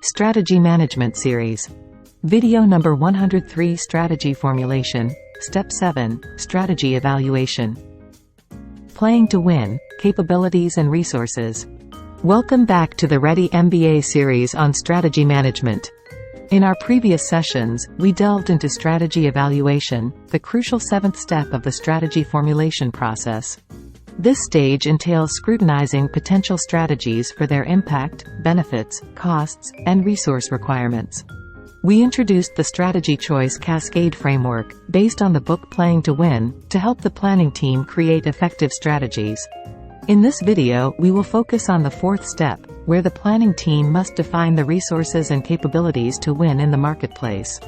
Strategy Management Series. Video number 103 Strategy Formulation. Step 7 Strategy Evaluation. Playing to Win, Capabilities and Resources. Welcome back to the Ready MBA series on strategy management. In our previous sessions, we delved into strategy evaluation, the crucial seventh step of the strategy formulation process. This stage entails scrutinizing potential strategies for their impact, benefits, costs, and resource requirements. We introduced the Strategy Choice Cascade framework, based on the book Playing to Win, to help the planning team create effective strategies. In this video, we will focus on the fourth step, where the planning team must define the resources and capabilities to win in the marketplace.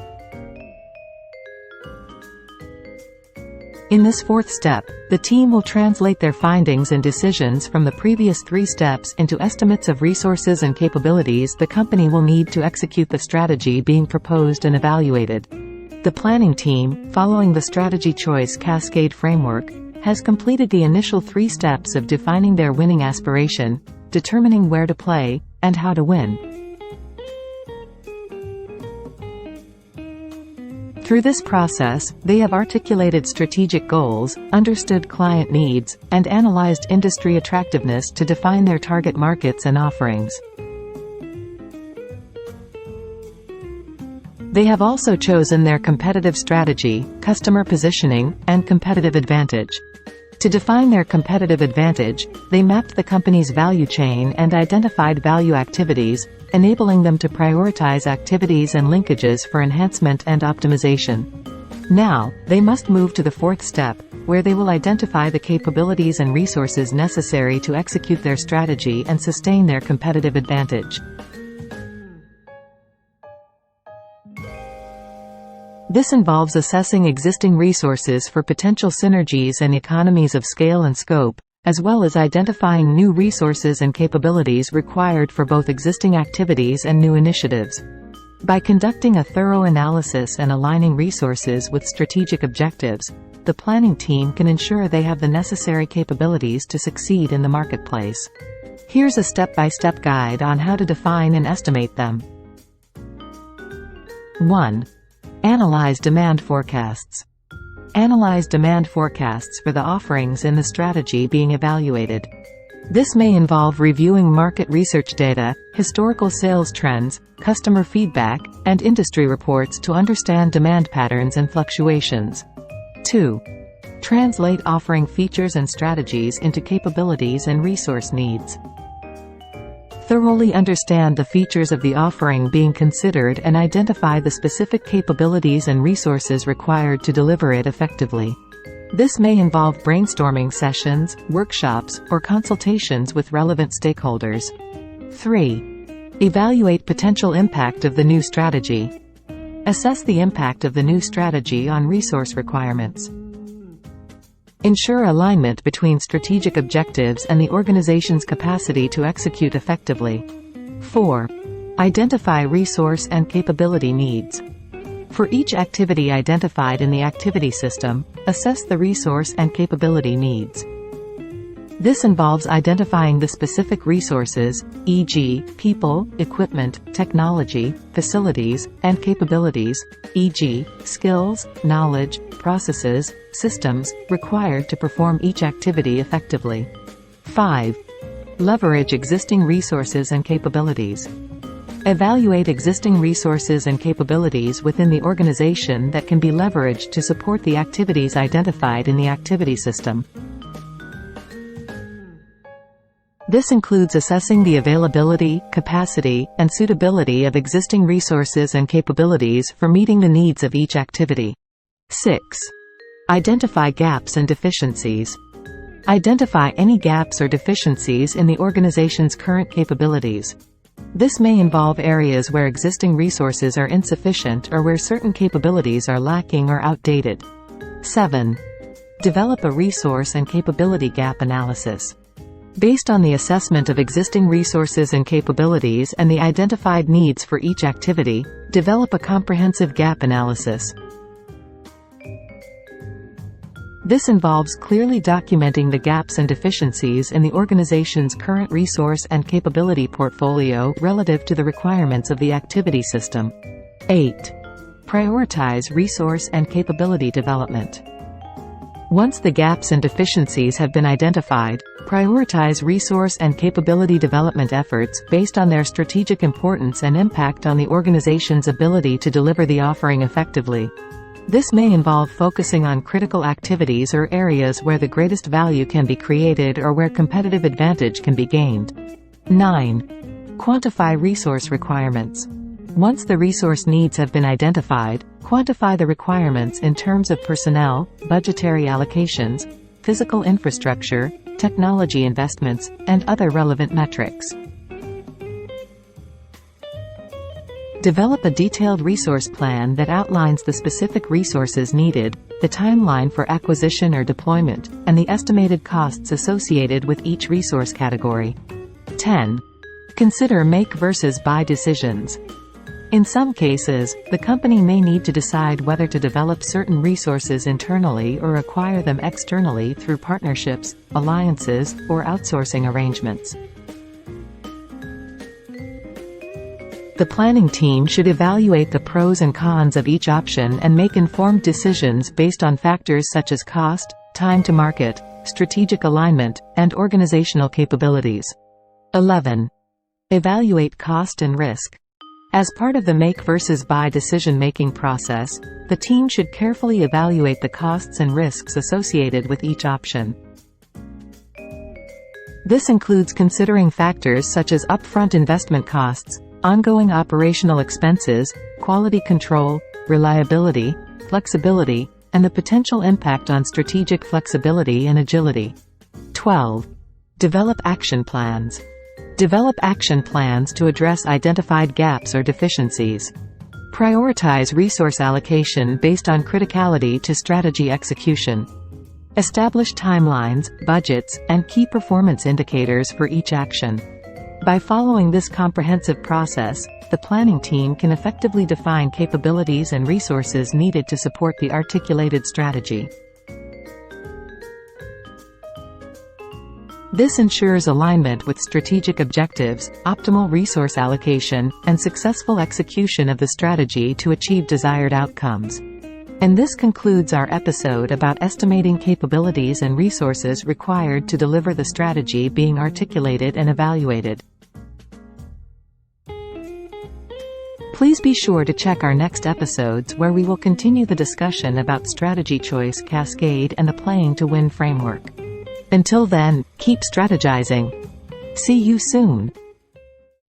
In this fourth step, the team will translate their findings and decisions from the previous three steps into estimates of resources and capabilities the company will need to execute the strategy being proposed and evaluated. The planning team, following the Strategy Choice Cascade framework, has completed the initial three steps of defining their winning aspiration, determining where to play, and how to win. Through this process, they have articulated strategic goals, understood client needs, and analyzed industry attractiveness to define their target markets and offerings. They have also chosen their competitive strategy, customer positioning, and competitive advantage. To define their competitive advantage, they mapped the company's value chain and identified value activities, enabling them to prioritize activities and linkages for enhancement and optimization. Now, they must move to the fourth step, where they will identify the capabilities and resources necessary to execute their strategy and sustain their competitive advantage. This involves assessing existing resources for potential synergies and economies of scale and scope, as well as identifying new resources and capabilities required for both existing activities and new initiatives. By conducting a thorough analysis and aligning resources with strategic objectives, the planning team can ensure they have the necessary capabilities to succeed in the marketplace. Here's a step-by-step guide on how to define and estimate them. 1. Analyze demand forecasts. Analyze demand forecasts for the offerings in the strategy being evaluated. This may involve reviewing market research data, historical sales trends, customer feedback, and industry reports to understand demand patterns and fluctuations. 2. Translate offering features and strategies into capabilities and resource needs. Thoroughly understand the features of the offering being considered and identify the specific capabilities and resources required to deliver it effectively. This may involve brainstorming sessions, workshops, or consultations with relevant stakeholders. 3. Evaluate potential impact of the new strategy. Assess the impact of the new strategy on resource requirements. Ensure alignment between strategic objectives and the organization's capacity to execute effectively. 4. Identify resource and capability needs. For each activity identified in the activity system, assess the resource and capability needs. This involves identifying the specific resources, e.g., people, equipment, technology, facilities, and capabilities, e.g., skills, knowledge, processes, systems, required to perform each activity effectively. 5. Leverage existing resources and capabilities. Evaluate existing resources and capabilities within the organization that can be leveraged to support the activities identified in the activity system. This includes assessing the availability, capacity, and suitability of existing resources and capabilities for meeting the needs of each activity. 6. Identify gaps and deficiencies. Identify any gaps or deficiencies in the organization's current capabilities. This may involve areas where existing resources are insufficient or where certain capabilities are lacking or outdated. 7. Develop a resource and capability gap analysis. Based on the assessment of existing resources and capabilities and the identified needs for each activity, develop a comprehensive gap analysis. This involves clearly documenting the gaps and deficiencies in the organization's current resource and capability portfolio relative to the requirements of the activity system. 8. Prioritize resource and capability development. Once the gaps and deficiencies have been identified, prioritize resource and capability development efforts based on their strategic importance and impact on the organization's ability to deliver the offering effectively. This may involve focusing on critical activities or areas where the greatest value can be created or where competitive advantage can be gained. 9. Quantify resource requirements. Once the resource needs have been identified, quantify the requirements in terms of personnel, budgetary allocations, physical infrastructure, technology investments, and other relevant metrics. Develop a detailed resource plan that outlines the specific resources needed, the timeline for acquisition or deployment, and the estimated costs associated with each resource category. 10. Consider make versus buy decisions. In some cases, the company may need to decide whether to develop certain resources internally or acquire them externally through partnerships, alliances, or outsourcing arrangements. The planning team should evaluate the pros and cons of each option and make informed decisions based on factors such as cost, time to market, strategic alignment, and organizational capabilities. 11. Evaluate cost and risk. As part of the make versus buy decision-making process, the team should carefully evaluate the costs and risks associated with each option. This includes considering factors such as upfront investment costs, ongoing operational expenses, quality control, reliability, flexibility, and the potential impact on strategic flexibility and agility. 12. Develop action plans. Develop action plans to address identified gaps or deficiencies. Prioritize resource allocation based on criticality to strategy execution. Establish timelines, budgets, and key performance indicators for each action. By following this comprehensive process, the planning team can effectively define capabilities and resources needed to support the articulated strategy. This ensures alignment with strategic objectives, optimal resource allocation, and successful execution of the strategy to achieve desired outcomes. And this concludes our episode about estimating capabilities and resources required to deliver the strategy being articulated and evaluated. Please be sure to check our next episodes where we will continue the discussion about Strategy Choice Cascade and the Playing to Win framework. Until then, keep strategizing. See you soon.